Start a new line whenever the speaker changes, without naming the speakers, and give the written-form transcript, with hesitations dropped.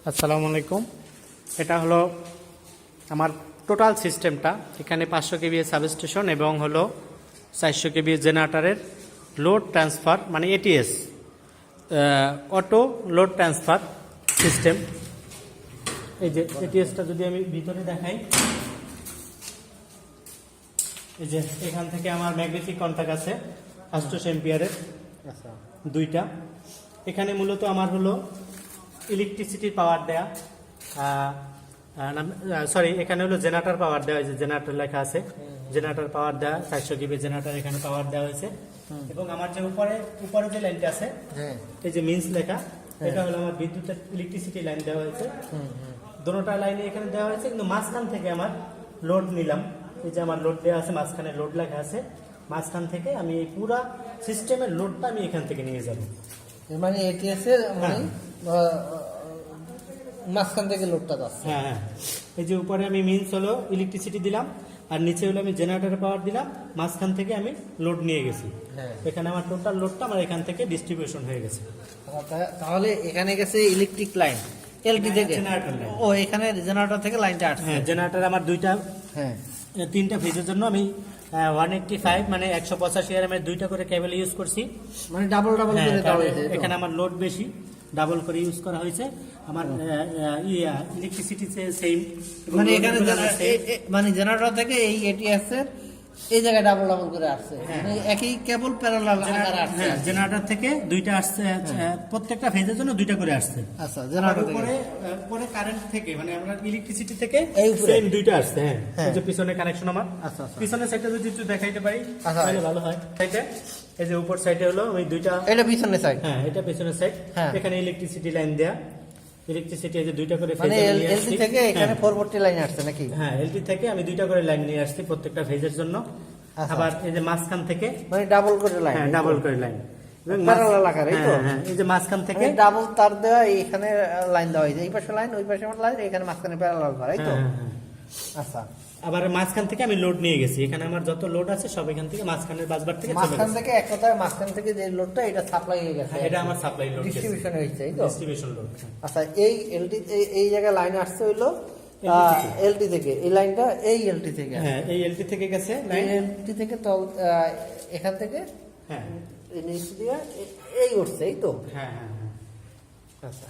আসসালামু আলাইকুম। এটা হলো আমার টোটাল সিস্টেমটা। এখানে 500 কেবি সাবস্টেশন এবং হলো 400 কেবি জেনারেটরের লোড ট্রান্সফার মানে ATS, auto load transfer system. এই যে এটিএসটা যদি আমি ভিতরে দেখাই, এই যে এখান থেকে আমার ম্যাগনেটিক কন্ট্যাক্ট আছে 800 এম্পিয়ারের দুইটা। এখানে মূলত আমার হলো ইলেকট্রিসিটির পাওয়ার দেয়া, সরি এখানে হলো জেনারেটর পাওয়ার দেওয়া হয়েছে, জেনারেটর লেখা আছে, জেনারেটর পাওয়ার দেওয়া 400 কেবি জেনারেটর এখানে পাওয়ার দেওয়া হয়েছে। এবং আমার যে উপরে যে লাইনটা আছে, এই যে মিন্স লেখা, এটা হলো আমার বিদ্যুতের ইলেকট্রিসিটি লাইন দেওয়া হয়েছে। দুটোটা লাইনে এখানে দেওয়া হয়েছে, কিন্তু মাঝখান থেকে আমার লোড নিলাম। এই যে আমার লোড দেওয়া আছে, মাঝখানে লোড লেখা আছে, মাঝখান থেকে আমি এই পুরা সিস্টেমের লোডটা আমি এখান থেকে নিয়ে যাব।
মানে এটিএস এর মানে মাঝখান থেকে লোডটা যাচ্ছে।
হ্যাঁ হ্যাঁ, এই যে উপরে আমি মিন্স হলো ইলেকট্রিসিটি দিলাম, আর নিচে হলো আমি জেনারেটরের পাওয়ার দিলাম, মাঝখান থেকে আমি লোড নিয়ে গেছি। এখানে আমার টোটাল লোডটা আমার এখান থেকে ডিস্ট্রিবিউশন হয়ে গেছে।
তাহলে এখানে গেছে ইলেকট্রিক লাইন এলটি থেকে, ও এখানে জেনারেটর থেকে লাইনটা আসছে।
হ্যাঁ, জেনারেটর আমার দুইটা,
হ্যাঁ,
তিনটা ফেজের জন্য আমি 185 মানে 185 এর দুইটা করে কেবল ইউজ করছি,
মানে ডাবল ডাবল করে দেওয়া হয়েছে।
এখানে আমার লোড বেশি, ডাবল করে ইউজ করা হয়েছে। আমার ইলেকট্রিসিটি সেম,
মানে এখানে মানে জেনারেটর থেকে এই এটিএস এর এই জায়গায় ডাবল ডাবল করে আসছে, মানে একই কেবল প্যারালাল আকারে আসছে।
জেনারেটর থেকে দুইটা আসছে, প্রত্যেকটা ফেজের জন্য দুইটা করে আসছে।
আচ্ছা, জেনারেটর থেকে
পরে কারেন্ট থেকে মানে আমরা ইলেকট্রিসিটি থেকে সেম দুইটা আসছে। হ্যাঁ, এই যে পিছনে কানেকশন আমার। আচ্ছা, পিছনের সাইডটা যদি একটু দেখাইতে পারি তাহলে ভালো হয়। সাইডে এই যে উপর সাইডে হলো ওই দুইটা,
এটা পিছনের সাইড।
হ্যাঁ, এটা পিছনের সাইড। এখানে ইলেকট্রিসিটি লাইন দেয়া, ইলেকট্রিসিটি এই যে দুইটা করে ফেজ
মানে এলটি থেকে এখানে 440 লাইন আসছে নাকি?
হ্যাঁ, এলটি থেকে আমি দুইটা করে লাইন নিয়ে আসছি প্রত্যেকটা ফেজের জন্য। আবার এই যে মাঝখান থেকে
মানে ডাবল করে লাইন।
হ্যাঁ, ডাবল করে লাইন
প্যারালাল আকারে। এই তো,
হ্যাঁ, এই যে মাঝখান থেকে
ডাবল তার দেওয়া, এখানে লাইন দেওয়া হয়েছে, এই পাশে লাইন, ওই পাশে আমার লাইন, এখানে মাঝখানে প্যারালাল করা। এই তো, আচ্ছা।
আবার মাঝখান থেকে আমি লোড নিয়ে গেছি, এখানে আমার যত লোড আছে সব এখান থেকে মাঝখানের বাসবার থেকে
মাঝখান থেকে এক কথায় মাঝখান থেকে যে লোডটা এটা সাপ্লাই হয়ে গেছে,
এটা আমার সাপ্লাই লোড,
ডিস্ট্রিবিউশন হয়েছে। এই তো,
ডিস্ট্রিবিউশন লোড।
আচ্ছা, এই এলটি এই জায়গায় লাইন আসছে হইলো এলটি থেকে, এই লাইনটা এই এলটি থেকে,
হ্যাঁ, এই এলটি থেকে গেছে লাইন,
এলটি থেকে তো এখান থেকে,
হ্যাঁ,
এই নিচ দিয়ে এই উঠছে। এই তো,
হ্যাঁ হ্যাঁ হ্যাঁ,
আচ্ছা।